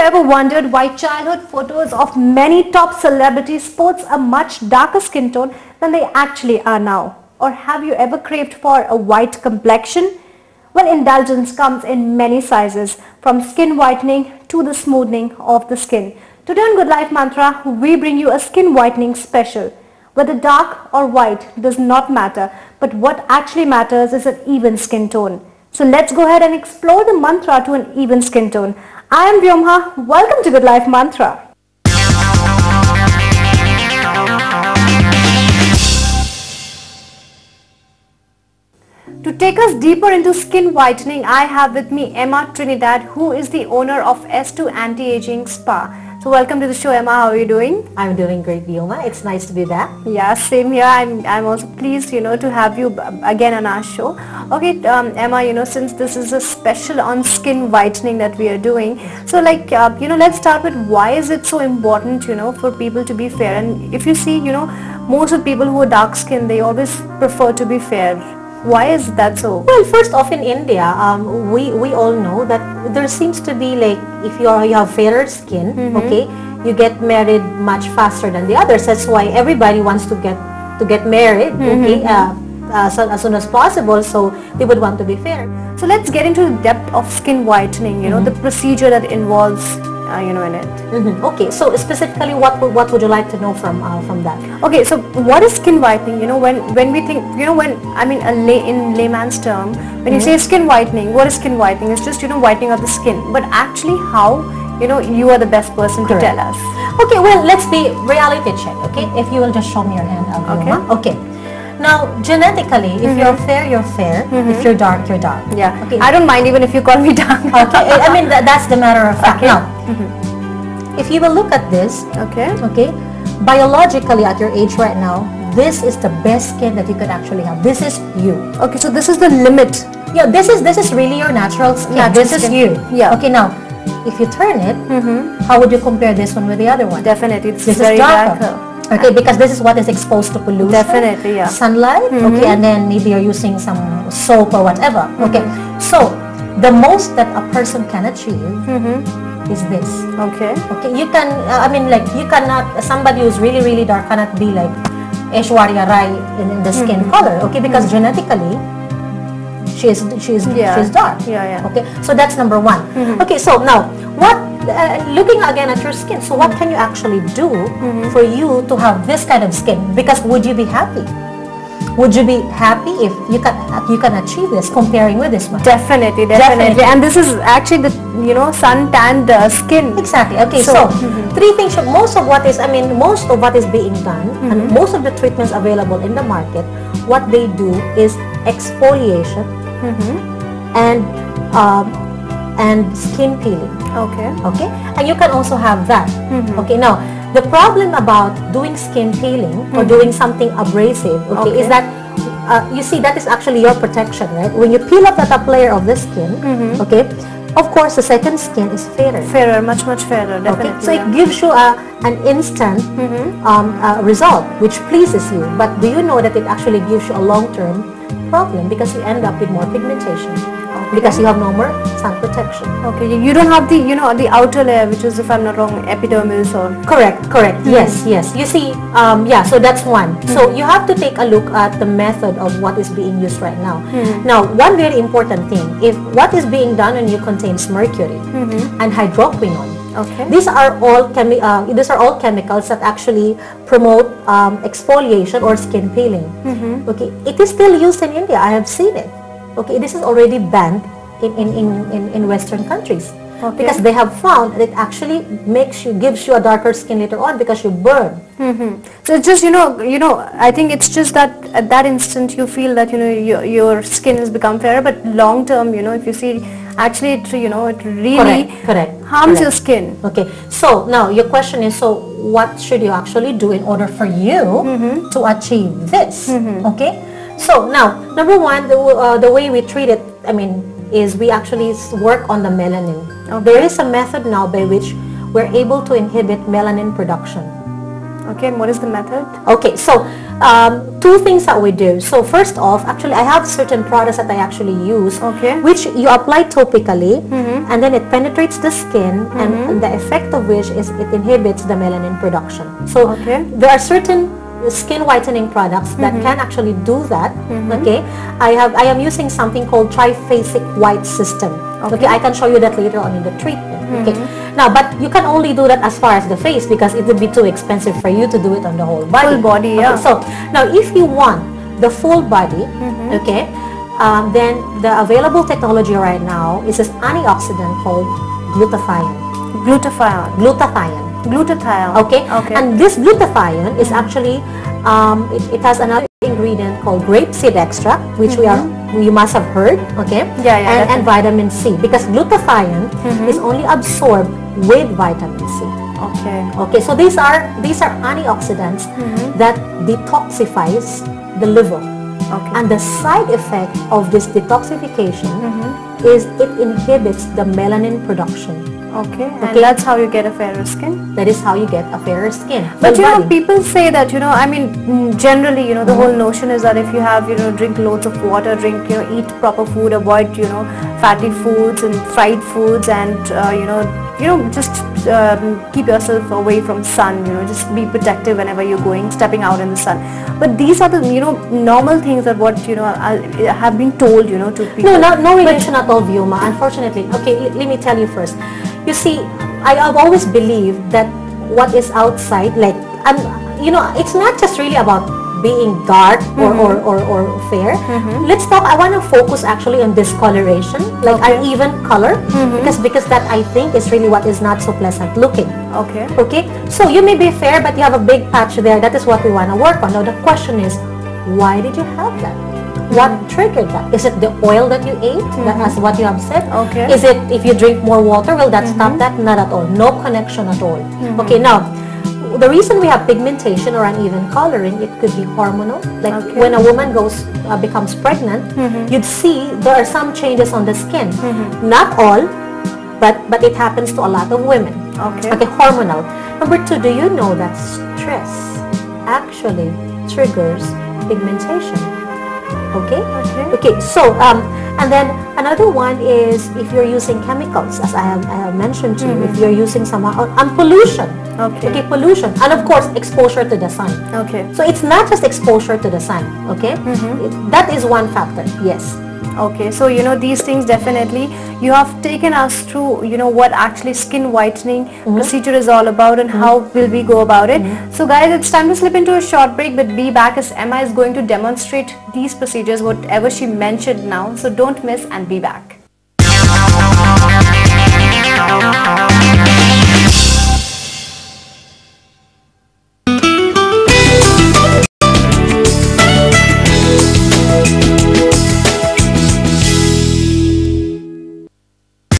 ever wondered why childhood photos of many top celebrities sports a much darker skin tone than they actually are now? Or have you ever craved for a white complexion? Well, indulgence comes in many sizes, from skin whitening to the smoothing of the skin. Today on Good Life Mantra, we bring you a skin whitening special. Whether dark or white does not matter, but what actually matters is an even skin tone. So let's go ahead and explore the mantra to an even skin tone. I am Vyomha. Welcome to Good Life Mantra. To take us deeper into skin whitening, I have with me Emma Trinidad, who is the owner of S2 Anti-Aging Spa. So welcome to the show, Emma. How are you doing? I'm doing great, Vyoma. It's nice to be back. Yeah, same here. I'm also pleased, to have you again on our show. Okay, Emma, since this is a special on skin whitening that we are doing, so let's start with why is it so important, for people to be fair? And if you see, most of the people who are dark skinned, they always prefer to be fair. Why is that so? Well, first off, in India, we all know that there seems to be like, if you have fairer skin, okay, you get married much faster than the others. That's why everybody wants to get married, okay, as soon as possible. So they would want to be fair. So let's get into the depth of skin whitening. The procedure that involves, in it. Okay, so specifically, what would you like to know from that? Okay, so what is skin whitening? When we think, in layman's term, when you say skin whitening, what is skin whitening? It's just whitening of the skin. But actually, how? You are the best person to tell us. Okay, well, let's be reality check. Okay, if you will just show me your hand, okay. Now, genetically, if you're fair, you're fair. If you're dark, you're dark. Yeah. Okay. I don't mind even if you call me dark. Okay. I mean, that's the matter of fact. Okay. Now, if you will look at this, okay, biologically at your age right now, this is the best skin that you could actually have. This is you. Okay, so this is the limit. Yeah, this is really your natural skin. Yeah, this is you. Yeah. Okay, now, if you turn it, how would you compare this one with the other one? Definitely, this is darker. Okay, because this is what is exposed to pollution. Definitely, yeah. Sunlight, okay, and then maybe you're using some soap or whatever. Okay, so the most that a person can achieve is this. Okay. Okay, you can, you cannot, somebody who's really, really dark cannot be like Aishwarya Rai in the skin color, okay, because genetically, she's dark. Yeah. Okay, so that's number one. Okay, so now, looking again at your skin, so what can you actually do for you to have this kind of skin? Because would you be happy? Would you be happy if you can achieve this comparing with this one? Definitely. And this is actually the sun tanned skin. Exactly. Okay, so three things. Most of what is being done and most of the treatments available in the market, what they do is exfoliation and skin peeling. Okay, and you can also have that. Okay, now the problem about doing skin peeling or doing something abrasive, is that you see that is actually your protection, right? When you peel off the top layer of the skin, okay, of course the second skin is fairer, much fairer. Definitely. Okay, so it gives you an instant result which pleases you, but do you know that it actually gives you a long-term problem because you end up with more pigmentation? Because you have no more sun protection. Okay, you don't have the the outer layer, which is, if I'm not wrong, epidermis or... Correct. Yes. You see, so that's one. So you have to take a look at the method of what is being used right now. Now, one very important thing, if what is being done on you contains mercury and hydroquinone, these are all chemicals that actually promote exfoliation or skin peeling. Okay, it is still used in India. I have seen it. Okay, this is already banned in Western countries because they have found that it actually gives you a darker skin later on because you burn. So it's just I think it's just that at that instant you feel that your skin has become fairer, but long term, if you see, actually it really harms your skin. Okay, so now your question is, so what should you actually do in order for you to achieve this? Okay. So now, number one, the way we treat it, is we actually work on the melanin. There is a method now by which we're able to inhibit melanin production. Okay, and what is the method? Okay, so two things that we do. So first off, actually I have certain products that I actually use, which you apply topically, and then it penetrates the skin, and the effect of which is it inhibits the melanin production. So there are certain skin whitening products that can actually do that. Okay, I am using something called triphasic white system. Okay, I can show you that later on in the treatment. Okay, now but you can only do that as far as the face, because it would be too expensive for you to do it on the whole body. Full body, yeah. Okay, so now if you want the full body, okay, then the available technology right now is this antioxidant called glutathione. Glutathione. Okay. And this glutathione is actually it has another ingredient called grapeseed extract, which you must have heard. Okay. And vitamin C, because glutathione is only absorbed with vitamin C. Okay. So these are antioxidants that detoxifies the liver. And the side effect of this detoxification is it inhibits the melanin production. And that's how you get a fairer skin? That is how you get a fairer skin. But you know, people say that, you know, I mean, generally, you know, the whole notion is that if you have, you know, drink loads of water, drink, you know, eat proper food, avoid, you know, fatty foods and fried foods, and, just keep yourself away from sun, you know, just be protective whenever you're stepping out in the sun. But these are the, you know, normal things that what, you know, have been told, you know, to people. No relation at all, Vyoma, unfortunately. Okay, let me tell you first. You see, I've always believed that what is outside, like, you know, it's not just really about being dark or fair. Let's talk, I want to focus actually on discoloration, like uneven color, because that I think is really what is not so pleasant looking. Okay, so you may be fair, but you have a big patch there. That is what we want to work on. Now the question is, why did you have that? What triggered that? Is it the oil that you ate? That's what you have said. Is it if you drink more water, will that stop that? Not at all. No connection at all. Okay, now the reason we have pigmentation or uneven coloring, it could be hormonal. Like when a woman becomes pregnant, you'd see there are some changes on the skin. Not all, but it happens to a lot of women. Okay, hormonal. Number two, do you know that stress actually triggers pigmentation? Okay, so and then another one is if you're using chemicals, as I have mentioned to you, if you're using some pollution. Okay, pollution, and of course exposure to the sun. So it's not just exposure to the sun. Okay, that is one factor. Yes. Okay, so you know, these things definitely you have taken us through, you know, what actually skin whitening procedure is all about and how will we go about it. So guys, it's time to slip into a short break, but be back as Emma is going to demonstrate these procedures, whatever she mentioned now. So don't miss and be back.